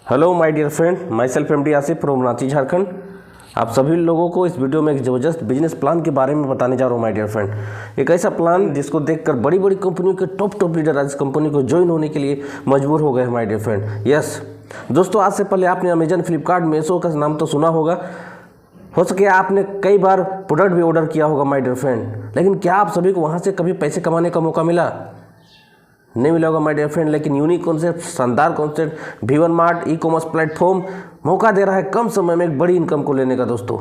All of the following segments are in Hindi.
Hello my dear friend, myself MD Asif from Ranchi Jharkhand. आप सभी लोगों को इस वीडियो में एक ज़बरदस्त बिजनेस प्लान के बारे में बताने जा रहा हूँ माय डियर फ्रेंड। एक ऐसा प्लान जिसको देखकर बड़ी बड़ी कंपनियों के टॉप लीडर आज इस कंपनी को ज्वाइन होने के लिए मजबूर हो गए हैं माय डियर फ्रेंड। यस दोस्तों, आज से पहले आपने अमेजन, फ्लिपकार्ट, मीशो का नाम तो सुना होगा। हो सके आपने कई बार प्रोडक्ट भी ऑर्डर किया होगा माय डियर फ्रेंड, लेकिन क्या आप सभी को वहाँ से कभी पैसे कमाने का मौका मिला? नहीं मिला होगा माय डियर फ्रेंड। लेकिन यूनिक कॉन्सेप्ट, शानदार concept, V1 mart e commerce platform मौका दे रहा है कम समय में एक बड़ी इनकम को लेने का दोस्तों।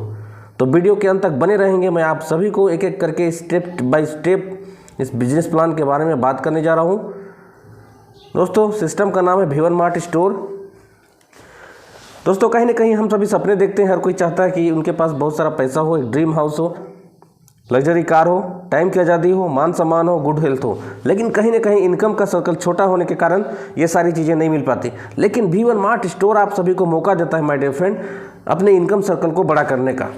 तो वीडियो के अंत तक बने रहेंगे। मैं आप सभी को एक एक करके स्टेप बाय स्टेप इस बिजनेस प्लान के बारे में बात करने जा रहा हूँ दोस्तों। सिस्टम का नाम है V1 मार्ट स्टोर। दोस्तों कहीं ना कहीं हम सभी सपने देखते हैं, हर कोई चाहता है कि उनके पास बहुत सारा पैसा हो, एक ड्रीम हाउस हो, लग्जरी कार हो, टाइम की आज़ादी हो, मान सम्मान हो, गुड हेल्थ हो। लेकिन कहीं ना कहीं इनकम का सर्कल छोटा होने के कारण ये सारी चीज़ें नहीं मिल पाती। लेकिन V1 मार्ट स्टोर आप सभी को मौका देता है माय डियर फ्रेंड अपने इनकम सर्कल को बड़ा करने का।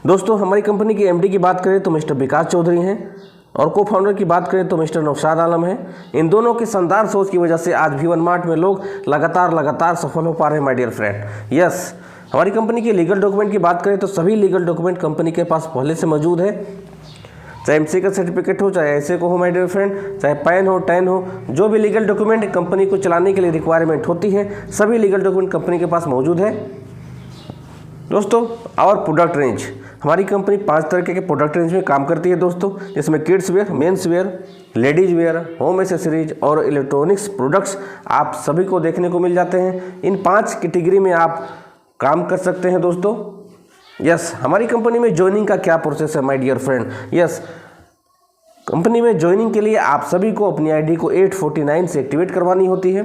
दोस्तों हमारी कंपनी की MD की बात करें तो मिस्टर विकास चौधरी हैं, और को फाउंडर की बात करें तो मिस्टर नौशाद आलम हैं। इन दोनों की शानदार सोच की वजह से आज V1 मार्ट में लोग लगातार सफल हो पा रहे हैं माय डियर फ्रेंड। यस, हमारी कंपनी के लीगल डॉक्यूमेंट की बात करें तो सभी लीगल डॉक्यूमेंट कंपनी के पास पहले से मौजूद है। चाहे MC का सर्टिफिकेट हो, चाहे ऐसे को हो माय डियर फ्रेंड, चाहे पैन हो, टैन हो, जो भी लीगल डॉक्यूमेंट कंपनी को चलाने के लिए रिक्वायरमेंट होती है, सभी लीगल डॉक्यूमेंट कंपनी के पास मौजूद है दोस्तों। और प्रोडक्ट रेंज, हमारी कंपनी 5 तरह के प्रोडक्ट रेंज में काम करती है दोस्तों, जिसमें kids where, men's wear, ladies wear, home accessories और इलेक्ट्रॉनिक्स प्रोडक्ट्स आप सभी को देखने को मिल जाते हैं। इन 5 कैटेगरी में आप काम कर सकते हैं दोस्तों। यस, हमारी कंपनी में ज्वाइनिंग का क्या प्रोसेस है my dear friend. Yes, company में ज्वाइनिंग के लिए आप सभी को अपनी ID को 849 से एक्टिवेट करवानी होती है।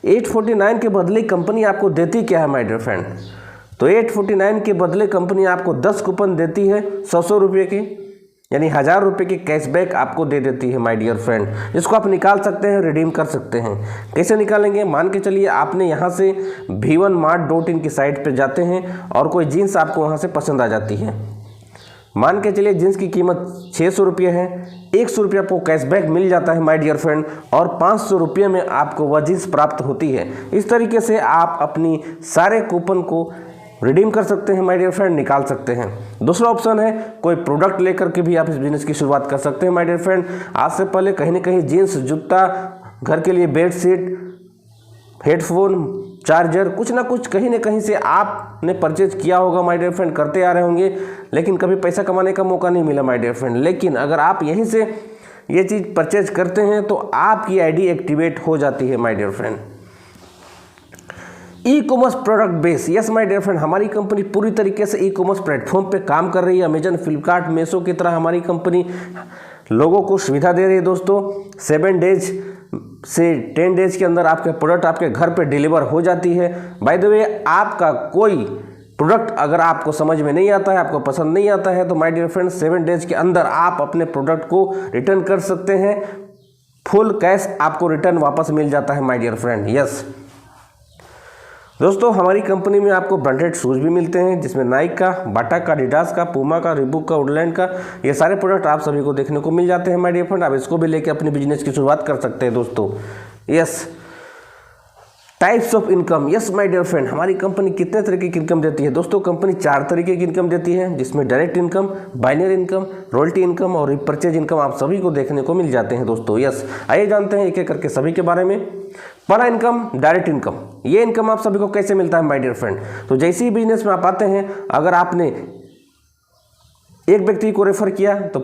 849 के बदले कंपनी आपको देती क्या है माय डियर फ्रेंड? तो 849 के बदले कंपनी आपको 10 कूपन देती है 100 रुपये की, यानी 1000 रुपये की कैशबैक आपको दे देती है माय डियर फ्रेंड। इसको आप निकाल सकते हैं, रिडीम कर सकते हैं। कैसे निकालेंगे? मान के चलिए आपने यहाँ से v1mart.in की साइट पर जाते हैं और कोई जीन्स आपको वहाँ से पसंद आ जाती है। मान के चलिए जीन्स की कीमत 600 रुपये है, 100 रुपये आपको कैशबैक मिल जाता है माय डियर फ्रेंड, और 500 रुपये में आपको वह जीन्स प्राप्त होती है। इस तरीके से आप अपनी सारे कूपन को रिडीम कर सकते हैं माय डियर फ्रेंड, निकाल सकते हैं। दूसरा ऑप्शन है कोई प्रोडक्ट लेकर के भी आप इस बिजनेस की शुरुआत कर सकते हैं माय डियर फ्रेंड। आज से पहले कहीं ना कहीं जीन्स, जूता, घर के लिए बेडशीट, हेडफोन, चार्जर, कुछ ना कुछ कहीं ना कहीं से आपने परचेज किया होगा माय डियर फ्रेंड, करते आ रहे होंगे, लेकिन कभी पैसा कमाने का मौका नहीं मिला माय डियर फ्रेंड। लेकिन अगर आप यहीं से ये चीज़ परचेज करते हैं तो आपकी ID एक्टिवेट हो जाती है my dear friend. E commerce product base, yes my dear friend, हमारी कंपनी पूरी तरीके से ई कॉमर्स प्लेटफॉर्म पे काम कर रही है। अमेजन, फ्लिपकार्ट, मीशो की तरह हमारी कंपनी लोगों को सुविधा दे रही है दोस्तों। 7 डेज से 10 डेज के अंदर आपके प्रोडक्ट आपके घर पे डिलीवर हो जाती है। बाय द वे, आपका कोई प्रोडक्ट अगर आपको समझ में नहीं आता है, आपको पसंद नहीं आता है, तो माय डियर फ्रेंड 7 डेज के अंदर आप अपने प्रोडक्ट को रिटर्न कर सकते हैं। फुल कैश आपको रिटर्न वापस मिल जाता है माय डियर फ्रेंड। यस दोस्तों, हमारी कंपनी में आपको ब्रांडेड शूज़ भी मिलते हैं, जिसमें नाइक का, बाटा का, एडिडास का, पूमा का, रिबुक का, वुडलैंड का, ये सारे प्रोडक्ट आप सभी को देखने को मिल जाते हैं माय डियर फ्रेंड। आप इसको भी लेके अपनी बिजनेस की शुरुआत कर सकते हैं दोस्तों। Yes, types of income, yes my dear friend, हमारी कंपनी कितने तरीके की इनकम देती है दोस्तों? कंपनी 4 तरीके की इनकम देती है, जिसमें direct income, binary income, royalty income और रिपर्चेज इनकम आप सभी को देखने को मिल जाते हैं दोस्तों। यस, आइए जानते हैं एक एक करके सभी के बारे में। पहला इनकम, डायरेक्ट इनकम। ये इनकम आप सभी को कैसे मिलता है माय डियर फ्रेंड? तो जैसे ही बिजनेस में आप आते हैं, अगर आपने एक व्यक्ति को रेफर किया तो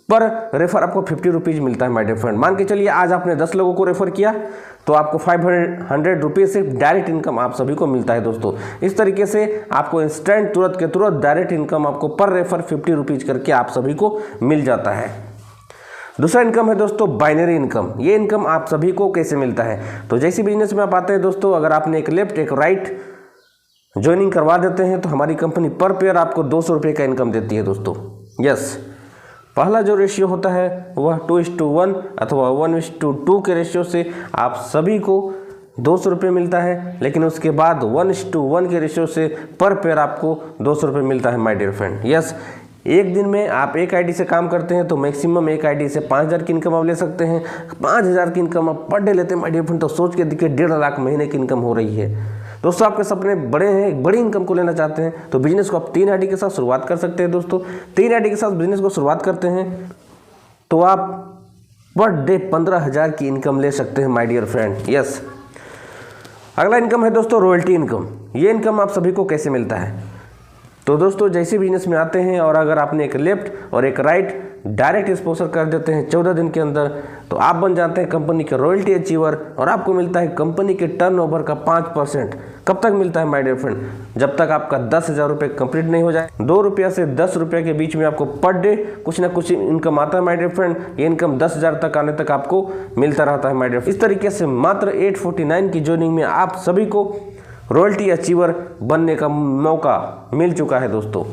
पर रेफर आपको 50 रुपीज़ मिलता है माय डियर फ्रेंड। मान के चलिए आज आपने 10 लोगों को रेफर किया तो आपको 500 रुपीज़ से डायरेक्ट इनकम आप सभी को मिलता है दोस्तों। इस तरीके से आपको इंस्टेंट तुरंत के तुरंत डायरेक्ट इनकम आपको पर रेफर 50 रुपीज़ करके आप सभी को मिल जाता है। दूसरा इनकम है दोस्तों बाइनरी इनकम। ये इनकम आप सभी को कैसे मिलता है? तो जैसे बिजनेस में आप आते हैं दोस्तों, अगर आपने एक लेफ्ट एक राइट ज्वाइनिंग करवा देते हैं तो हमारी कंपनी पर पेयर आपको 200 रुपये का इनकम देती है दोस्तों। यस, पहला जो रेशियो होता है वह 2:1 अथवा 1:2 के रेशियो से आप सभी को 200 रुपये मिलता है। लेकिन उसके बाद 1:1 के रेशियो से पर पेयर आपको 200 रुपये मिलता है माय डियर फ्रेंड। यस, एक दिन में आप एक आईडी से काम करते हैं तो मैक्सिमम एक आईडी से 5,000 की इनकम आप ले सकते हैं। 5,000 की इनकम आप पर डे लेते हैं माय डियर फ्रेंड, तो सोच के देखिए 1.5 लाख महीने की इनकम हो रही है। दोस्तों आपके सपने बड़े हैं, एक बड़ी इनकम को लेना चाहते हैं तो बिजनेस को आप 3 आईडी के साथ शुरुआत कर सकते हैं। दोस्तों 3 आईडी के साथ बिजनेस को शुरुआत करते हैं तो आप पर डे 15,000 की इनकम ले सकते हैं माय डियर फ्रेंड। यस, अगला इनकम है दोस्तों रॉयल्टी इनकम। ये इनकम आप सभी को कैसे मिलता है? तो दोस्तों जैसे बिजनेस में आते हैं और अगर आपने एक लेफ्ट और एक राइट डायरेक्ट एक्सपोजर कर देते हैं 14 दिन के अंदर, तो आप बन जाते हैं कंपनी के रॉयल्टी अचीवर और आपको मिलता है कंपनी के टर्नओवर का 5%। कब तक मिलता है माय डियर फ्रेंड? जब तक आपका 10,000 रुपये कंप्लीट नहीं हो जाए। 2 रुपया से 10 रुपये के बीच में आपको पर डे कुछ ना कुछ इनकम आता है माय डियर फ्रेंड। ये इनकम 10,000 तक आने तक आपको मिलता रहता है माय डियर। इस तरीके से मात्र 849 की जॉइनिंग में आप सभी को रॉयल्टी अचीवर बनने का मौका मिल चुका है। दोस्तों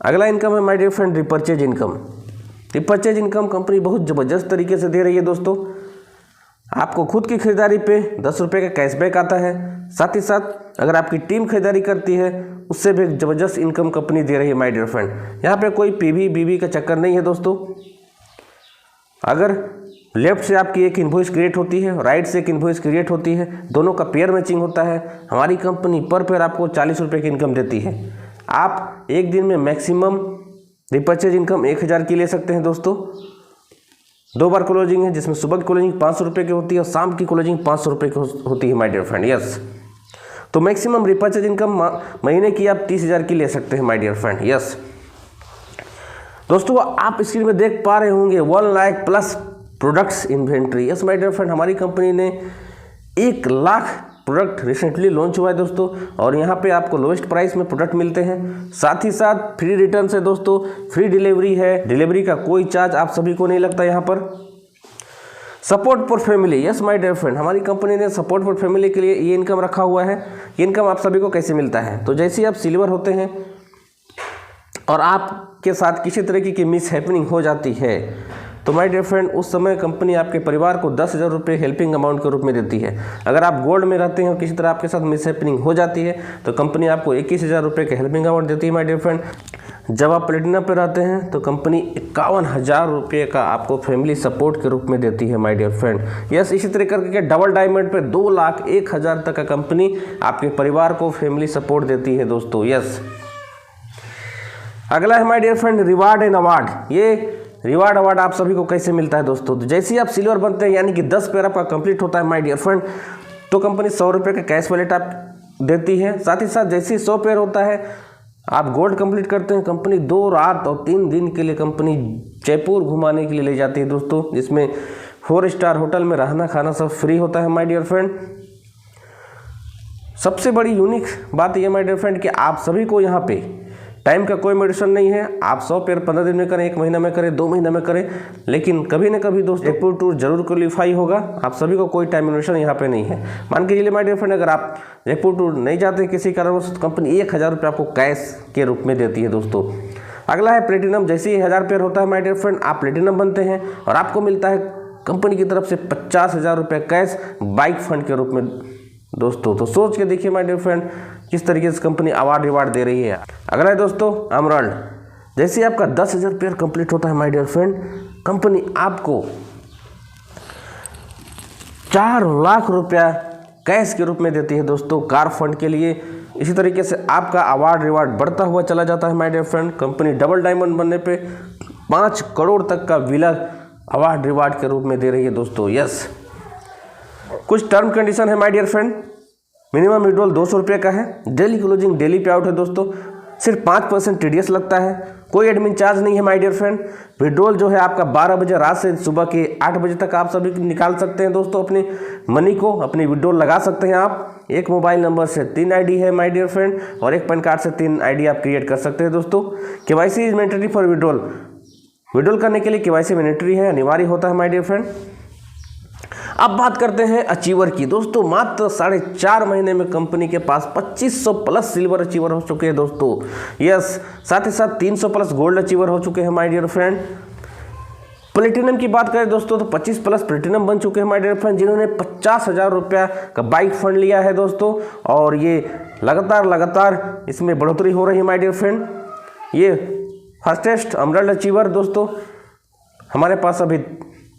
अगला इनकम है my dear friend repurchase income. Repurchase income company बहुत ज़बरदस्त तरीके से दे रही है। दोस्तों आपको खुद की खरीदारी पे 10 रुपये का कैशबैक आता है। साथ ही साथ अगर आपकी टीम खरीदारी करती है उससे भी ज़बरदस्त इनकम कंपनी दे रही है माय डियर फ्रेंड। यहाँ पे कोई पीवी बीवी का चक्कर नहीं है। दोस्तों अगर लेफ्ट से आपकी एक इन्वॉइस क्रिएट होती है, राइट से एक इन्वॉइस क्रिएट होती है, दोनों का पेयर मैचिंग होता है, हमारी कंपनी पर पेयर आपको 40 रुपये की इनकम देती है। आप एक दिन में मैक्सिमम रिपर्चेज इनकम 1,000 की ले सकते हैं। दोस्तों 2 बार क्लोजिंग है जिसमें सुबह की क्लोजिंग 500 रुपये की होती है और शाम की क्लोजिंग 500 रुपये की होती है माय डियर फ्रेंड। यस, तो मैक्सिमम रिपर्चेज इनकम महीने की आप 30,000 की ले सकते हैं माय डियर फ्रेंड। यस दोस्तों आप स्क्रीन में देख पा रहे होंगे 1 lakh plus products inventory. Yes my dear friend, हमारी कंपनी ने 1 लाख प्रोडक्ट रिसेंटली लॉन्च हुआ है दोस्तों, और यहाँ पे आपको लोएस्ट प्राइस में प्रोडक्ट मिलते हैं। साथ ही साथ फ्री रिटर्न है दोस्तों, फ्री डिलीवरी है, डिलीवरी का कोई चार्ज आप सभी को नहीं लगता यहाँ पर। Support for family. Yes my dear friend, हमारी कंपनी ने सपोर्ट फॉर फैमिली के लिए ये इनकम रखा हुआ है। ये इनकम आप सभी को कैसे मिलता है? तो जैसे ही आप सिल्वर होते हैं और आपके साथ किसी तरीके की मिस हैपनिंग हो जाती है तो माय डियर फ्रेंड उस समय कंपनी आपके परिवार को 10,000 रुपये हेल्पिंग अमाउंट के रूप में देती है। अगर आप गोल्ड में रहते हैं और किसी तरह आपके साथ मिस हैपनिंग हो जाती है तो कंपनी आपको 21,000 रुपये के हेल्पिंग अमाउंट देती है माय डियर फ्रेंड। जब आप प्लेटिनम पे रहते हैं तो कंपनी 51,000 रुपये का आपको फैमिली सपोर्ट के रूप में देती है माय डियर फ्रेंड। यस, इसी तरीके करके डबल डायमंड पे 2,01,000 तक का कंपनी आपके परिवार को फैमिली सपोर्ट देती है दोस्तों। यस, अगला है my dear friend reward and award. ये रिवार्ड अवार्ड आप सभी को कैसे मिलता है दोस्तों? तो जैसे ही आप सिल्वर बनते हैं यानी कि 10 पेयर आपका कंप्लीट होता है माय डियर फ्रेंड, तो कंपनी 100 रुपये का कैश वैलेट आप देती है। साथ ही साथ जैसे ही 100 पेयर होता है आप गोल्ड कंप्लीट करते हैं, कंपनी 2 रात और 3 दिन के लिए कंपनी जयपुर घुमाने के लिए ले जाती है दोस्तों, जिसमें 4 स्टार होटल में रहना खाना सब फ्री होता है माय डियर फ्रेंड। सबसे बड़ी यूनिक बात यह माय डियर फ्रेंड कि आप सभी को यहाँ पे टाइम का कोई मेडिसन नहीं है। आप 100 पेयर 15 दिन में करें, 1 महीना में करें, 2 महीना में करें, लेकिन कभी ना कभी दोस्त जयपुर टूर जरूर क्वालिफाई होगा। आप सभी को कोई टाइम मेडिसन यहाँ पे नहीं है। मान के चलिए माय डियर फ्रेंड अगर आप जयपुर टूर नहीं जाते किसी कारणवश तो कंपनी 1,000 रुपये आपको कैश के रूप में देती है दोस्तों। अगला है प्लेटिनम। जैसे ही 1000 पेयर होता है माय डियर फ्रेंड आप प्लेटिनम बनते हैं और आपको मिलता है कंपनी की तरफ से 50,000 रुपये कैश बाइक फंड के रूप में दोस्तों। तो सोच के देखिए माय डियर फ्रेंड किस तरीके से कंपनी अवार्ड रिवार्ड दे रही है। अगला है दोस्तों एमराल्ड। जैसे आपका 10,000 पेयर कंप्लीट होता है माय डियर फ्रेंड, कंपनी आपको 4 लाख रुपया कैश के रूप में देती है दोस्तों कार फंड के लिए। इसी तरीके से आपका अवार्ड रिवार्ड बढ़ता हुआ चला जाता है my dear friend. Company double diamond बनने पे 5 करोड़ तक का विला अवार्ड रिवार्ड के रूप में दे रही है दोस्तों। यस, कुछ टर्म कंडीशन है my dear friend. Minimum withdrawal 200 रुपये का है, daily closing daily payout है दोस्तों, सिर्फ 5% टीडीएस लगता है, कोई एडमिन चार्ज नहीं है माय डियर फ्रेंड। विड्रॉल जो है आपका 12 बजे रात से सुबह के 8 बजे तक आप सभी निकाल सकते हैं दोस्तों। अपनी मनी को अपनी विड्रॉल लगा सकते हैं आप। एक मोबाइल नंबर से 3 आईडी है माय डियर फ्रेंड और एक पैन कार्ड से 3 आईडी आप क्रिएट कर सकते हैं दोस्तों। KYC is mandatory for withdrawal. Withdrawal करने के लिए केवाईसी मैंडेटरी है, अनिवार्य होता है माय डियर फ्रेंड। अब बात करते हैं अचीवर की दोस्तों। मात्र 4.5 महीने में कंपनी के पास 2500 प्लस सिल्वर अचीवर हो चुके हैं दोस्तों। यस, साथ ही साथ 300 प्लस गोल्ड अचीवर हो चुके हैं माय डियर फ्रेंड। प्लेटिनम की बात करें दोस्तों तो 25 प्लस प्लेटिनम बन चुके हैं माय डियर फ्रेंड, जिन्होंने 50,000 रुपया का बाइक फंड लिया है दोस्तों, और ये लगातार इसमें बढ़ोतरी हो रही है माय डियर फ्रेंड। ये फास्टेस्ट अमरल्ड अचीवर दोस्तों हमारे पास अभी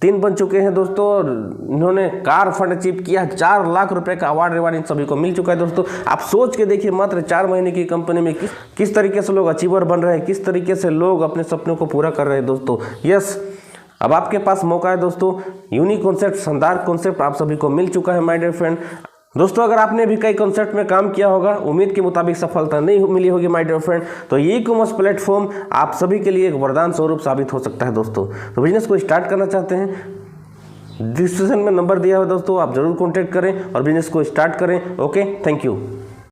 3 बन चुके हैं दोस्तों, और इन्होंने कार फंड अचीव किया, 4 लाख रुपए का अवार्ड रिवार्ड इन सभी को मिल चुका है दोस्तों। आप सोच के देखिए, मात्र 4 महीने की कंपनी में किस तरीके से लोग अचीवर बन रहे हैं, किस तरीके से लोग अपने सपनों को पूरा कर रहे हैं दोस्तों। यस, अब आपके पास मौका है दोस्तों, यूनिक कॉन्सेप्ट, शानदार कॉन्सेप्ट आप सभी को मिल चुका है माय डियर फ्रेंड। दोस्तों अगर आपने भी कई कॉन्सेप्ट में काम किया होगा, उम्मीद के मुताबिक सफलता नहीं मिली होगी माय डियर फ्रेंड, तो ये ई कॉमर्स प्लेटफॉर्म आप सभी के लिए एक वरदान स्वरूप साबित हो सकता है दोस्तों। तो बिजनेस को स्टार्ट करना चाहते हैं, डिस्क्रिप्शन में नंबर दिया हुआ दोस्तों, आप जरूर कॉन्टैक्ट करें और बिजनेस को स्टार्ट करें। Okay, thank you.